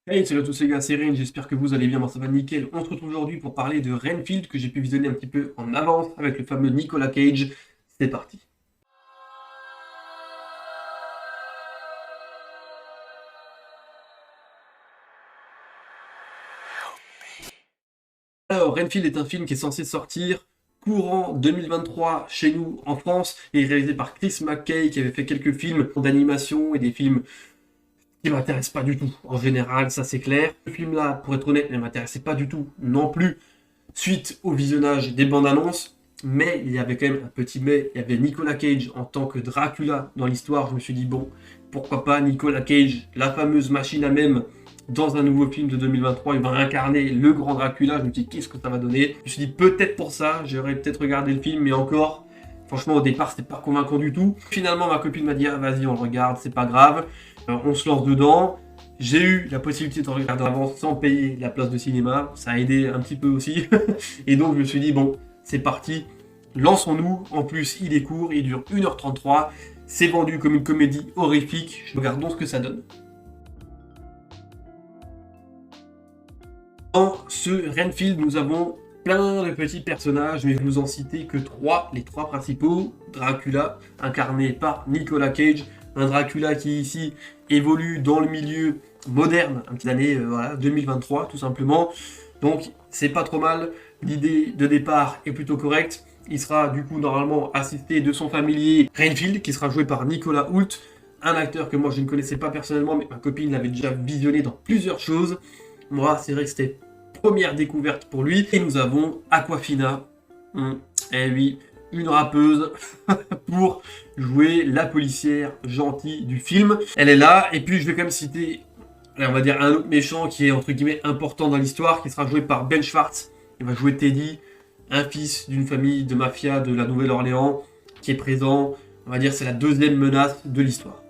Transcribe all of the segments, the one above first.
Hey, salut à tous les gars, c'est Rin, j'espère que vous allez bien, moi ça va nickel. On se retrouve aujourd'hui pour parler de Renfield que j'ai pu visionner un petit peu en avance avec le fameux Nicolas Cage. C'est parti. Alors, Renfield est un film qui est censé sortir courant 2023 chez nous en France et réalisé par Chris McKay qui avait fait quelques films d'animation et des films qui m'intéressent pas du tout en général, ça c'est clair. Ce film-là, pour être honnête, ne m'intéressait pas du tout non plus suite au visionnage des bandes annonces. Mais il y avait quand même un petit mais, il y avait Nicolas Cage en tant que Dracula dans l'histoire. Je me suis dit, bon, pourquoi pas Nicolas Cage, la fameuse machine à mème, dans un nouveau film de 2023, il va incarner le grand Dracula. Je me suis dit, qu'est-ce que ça va donner? Je me suis dit, peut-être pour ça, j'aurais peut-être regardé le film, mais encore, franchement, au départ, c'était pas convaincant du tout. Finalement, ma copine m'a dit, ah, vas-y, on le regarde, c'est pas grave. On se lance dedans. J'ai eu la possibilité de regarder avant sans payer la place de cinéma, ça a aidé un petit peu aussi. Et donc je me suis dit, bon, c'est parti, lançons-nous. En plus, il est court, il dure 1h33, c'est vendu comme une comédie horrifique. Regardons ce que ça donne. Dans ce Renfield, nous avons plein de petits personnages, mais je vais vous en citer que trois, les trois principaux. Dracula, incarné par Nicolas Cage, un Dracula qui ici évolue dans le milieu moderne, un petit année voilà, 2023 tout simplement. Donc c'est pas trop mal, l'idée de départ est plutôt correcte. Il sera du coup normalement assisté de son familier Renfield, qui sera joué par Nicolas Hoult, un acteur que moi je ne connaissais pas personnellement, mais ma copine l'avait déjà visionné dans plusieurs choses. Moi, c'est vrai que c'était première découverte pour lui. Et nous avons Aquafina, eh oui, une rappeuse pour jouer la policière gentille du film. Elle est là, et puis je vais quand même citer, allez, on va dire un autre méchant qui est entre guillemets important dans l'histoire, qui sera joué par Ben Schwartz. Il va jouer Teddy, un fils d'une famille de mafia de la Nouvelle-Orléans, qui est présent. On va dire c'est la deuxième menace de l'histoire.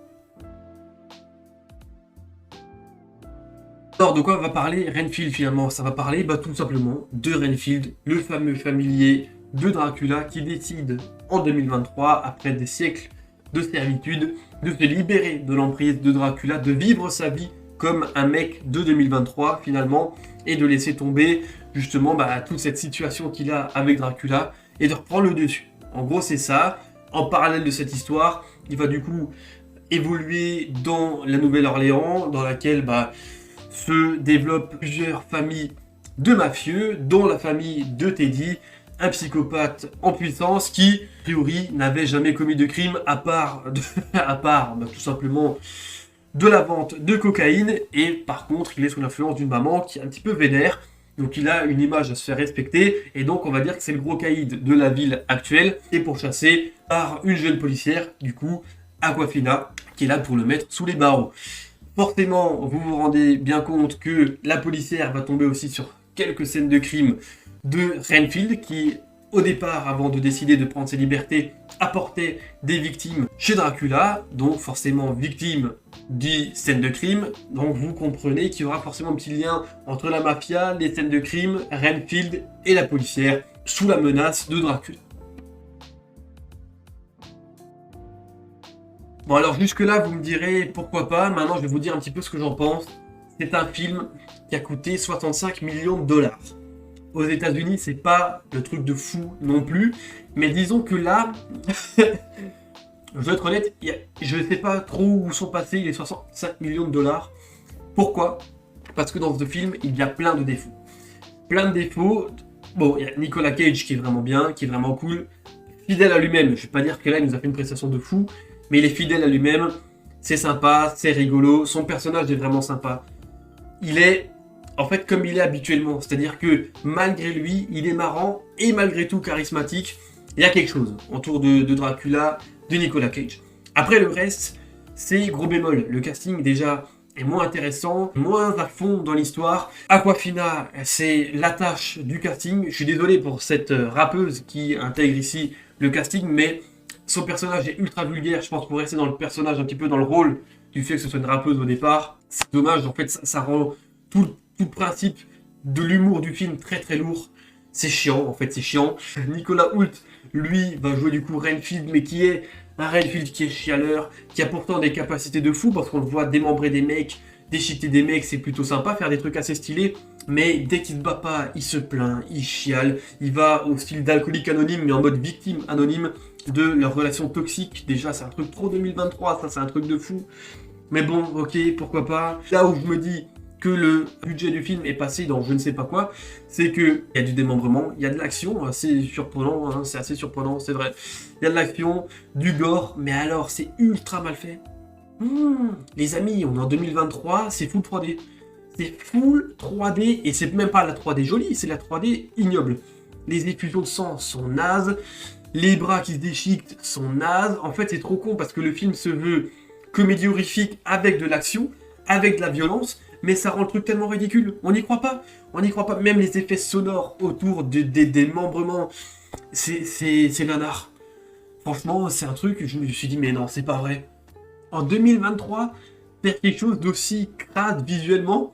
Alors, de quoi va parler Renfield finalement? Ça va parler tout simplement de Renfield, le fameux familier de Dracula qui décide en 2023, après des siècles de servitude, de se libérer de l'emprise de Dracula, de vivre sa vie comme un mec de 2023 finalement, et de laisser tomber justement toute cette situation qu'il a avec Dracula et de reprendre le dessus. En gros, c'est ça. En parallèle de cette histoire, il va du coup évoluer dans la Nouvelle-Orléans, dans laquelle se développent plusieurs familles de mafieux, dont la famille de Teddy, un psychopathe en puissance qui, a priori, n'avait jamais commis de crime à part, tout simplement de la vente de cocaïne. Et par contre, il est sous l'influence d'une maman qui est un petit peu vénère. Donc il a une image à se faire respecter. Et donc on va dire que c'est le gros caïd de la ville actuelle. Et pourchassé par une jeune policière, du coup, Aquafina, qui est là pour le mettre sous les barreaux. Forcément, vous vous rendez bien compte que la policière va tomber aussi sur quelques scènes de crime de Renfield, qui, au départ, avant de décider de prendre ses libertés, apportait des victimes chez Dracula, donc forcément victime dit scène de crime. Donc vous comprenez qu'il y aura forcément un petit lien entre la mafia, les scènes de crime, Renfield et la policière, sous la menace de Dracula. Bon alors jusque là vous me direz pourquoi pas, maintenant je vais vous dire un petit peu ce que j'en pense. C'est un film qui a coûté 65 millions de dollars. Aux États-Unis c'est pas le truc de fou non plus, mais disons que là, je vais être honnête, je ne sais pas trop où sont passés les 65 millions de dollars. Pourquoi? Parce que dans ce film il y a plein de défauts. Plein de défauts. Bon, il y a Nicolas Cage qui est vraiment bien, qui est vraiment cool, fidèle à lui-même. Je vais pas dire que là il nous a fait une prestation de fou, mais il est fidèle à lui-même, c'est sympa, c'est rigolo, son personnage est vraiment sympa. Il est, en fait, comme il est habituellement, c'est-à-dire que malgré lui, il est marrant et malgré tout charismatique. Il y a quelque chose autour de Dracula, de Nicolas Cage. Après le reste, c'est gros bémol. Le casting déjà est moins intéressant, moins à fond dans l'histoire. Aquafina, c'est l'attache du casting. Je suis désolé pour cette rappeuse qui intègre ici le casting, mais son personnage est ultra vulgaire, je pense, pour rester dans le personnage, un petit peu dans le rôle du fait que ce soit une rappeuse au départ. C'est dommage, en fait, ça rend tout le principe de l'humour du film très très lourd. C'est chiant, en fait, c'est chiant. Nicolas Hoult, lui, va jouer du coup Renfield, mais qui est un Renfield qui est chialeur, qui a pourtant des capacités de fou, parce qu'on le voit démembrer des mecs, déchiqueter des mecs, c'est plutôt sympa, faire des trucs assez stylés. Mais dès qu'il se bat pas, il se plaint, il chiale, il va au style d'alcoolique anonyme, mais en mode victime anonyme de leur relation toxique. Déjà, c'est un truc trop 2023, ça c'est un truc de fou. Mais bon, ok, pourquoi pas. Là où je me dis que le budget du film est passé dans je ne sais pas quoi, c'est qu'il y a du démembrement, il y a de l'action, c'est surprenant, hein, c'est assez surprenant, c'est vrai. Il y a de l'action, du gore, mais alors c'est ultra mal fait. Les amis, on est en 2023, c'est full 3D. C'est full 3D, et c'est même pas la 3D jolie, c'est la 3D ignoble. Les effusions de sang sont nazes, les bras qui se déchiquetent sont nazes. En fait, c'est trop con parce que le film se veut comédie horrifique avec de l'action, avec de la violence, mais ça rend le truc tellement ridicule. On n'y croit pas. On n'y croit pas. Même les effets sonores autour des démembrements, c'est nanar. Franchement, c'est un truc, je me suis dit, mais non, c'est pas vrai. En 2023, faire quelque chose d'aussi crade visuellement,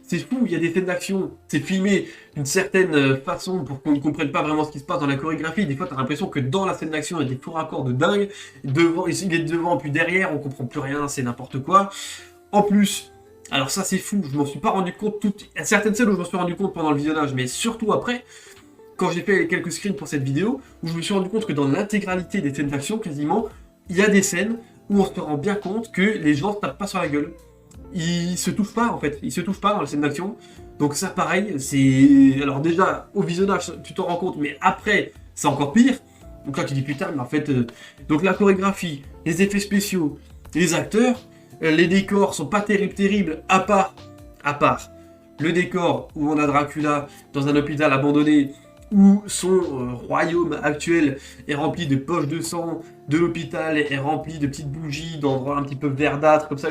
c'est fou, il y a des scènes d'action, c'est filmé d'une certaine façon pour qu'on ne comprenne pas vraiment ce qui se passe dans la chorégraphie. Des fois, t'as l'impression que dans la scène d'action, il y a des faux raccords de dingue. Devant, il est devant, puis derrière, on comprend plus rien, c'est n'importe quoi. En plus, alors ça c'est fou, je m'en suis pas rendu compte, il y a certaines scènes où je m'en suis rendu compte pendant le visionnage, mais surtout après, quand j'ai fait quelques screens pour cette vidéo, où je me suis rendu compte que dans l'intégralité des scènes d'action, quasiment, il y a des scènes où on se rend bien compte que les gens ne tapent pas sur la gueule. Ils se touchent pas en fait, ils se touchent pas dans les scènes d'action. Donc ça pareil, c'est... Alors déjà, au visionnage, tu t'en rends compte, mais après, c'est encore pire. Donc là tu dis putain, mais en fait... Donc la chorégraphie, les effets spéciaux, les acteurs, les décors sont pas terribles, à part le décor où on a Dracula dans un hôpital abandonné, où son royaume actuel est rempli de poches de sang, de l'hôpital est rempli de petites bougies, d'endroits un petit peu verdâtres, comme ça.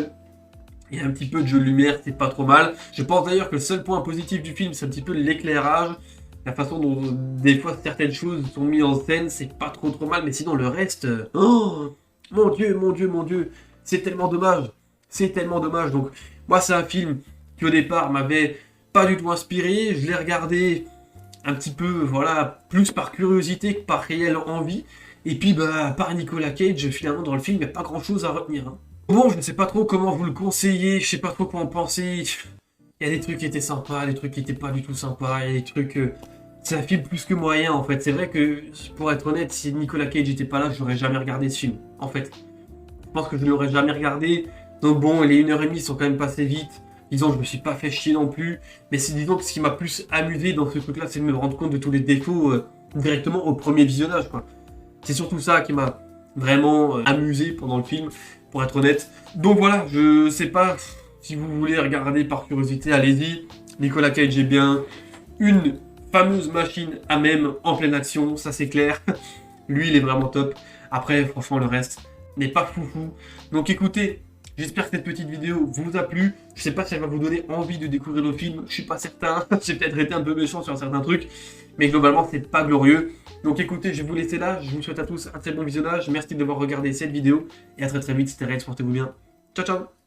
Il y a un petit peu de jeu de lumière, c'est pas trop mal. Je pense d'ailleurs que le seul point positif du film, c'est un petit peu l'éclairage. La façon dont des fois certaines choses sont mises en scène, c'est pas trop mal, mais sinon le reste... Oh mon dieu, mon dieu, mon dieu, c'est tellement dommage. C'est tellement dommage. Donc moi c'est un film qui au départ m'avait pas du tout inspiré. Je l'ai regardé un petit peu, voilà, plus par curiosité que par réelle envie. Et puis bah par Nicolas Cage, finalement dans le film, il n'y a pas grand chose à retenir. Hein. Bon, je ne sais pas trop comment vous le conseiller, je sais pas trop quoi en penser. Il y a des trucs qui étaient sympas, des trucs qui étaient pas du tout sympas, il y a des trucs... C'est un film plus que moyen en fait. C'est vrai que, pour être honnête, si Nicolas Cage n'était pas là, je n'aurais jamais regardé ce film, en fait. Je pense que je ne l'aurais jamais regardé. Donc bon, les 1h30 sont quand même passées vite. Disons, je me suis pas fait chier non plus. Mais c'est disons que ce qui m'a plus amusé dans ce truc-là, c'est de me rendre compte de tous les défauts directement au premier visionnage, quoi. C'est surtout ça qui m'a vraiment amusé pendant le film, pour être honnête. Donc voilà, je sais pas si vous voulez regarder par curiosité, allez-y. Nicolas Cage est bien. Une fameuse machine à mème en pleine action, ça c'est clair. Lui, il est vraiment top. Après, franchement, le reste n'est pas foufou. Donc écoutez, j'espère que cette petite vidéo vous a plu. Je sais pas si elle va vous donner envie de découvrir le film. Je suis pas certain. J'ai peut-être été un peu méchant sur certains trucs. Mais globalement, c'est pas glorieux. Donc écoutez, je vais vous laisser là. Je vous souhaite à tous un très bon visionnage. Merci d'avoir regardé cette vidéo. Et à très vite. C'était Red, portez-vous bien. Ciao, ciao.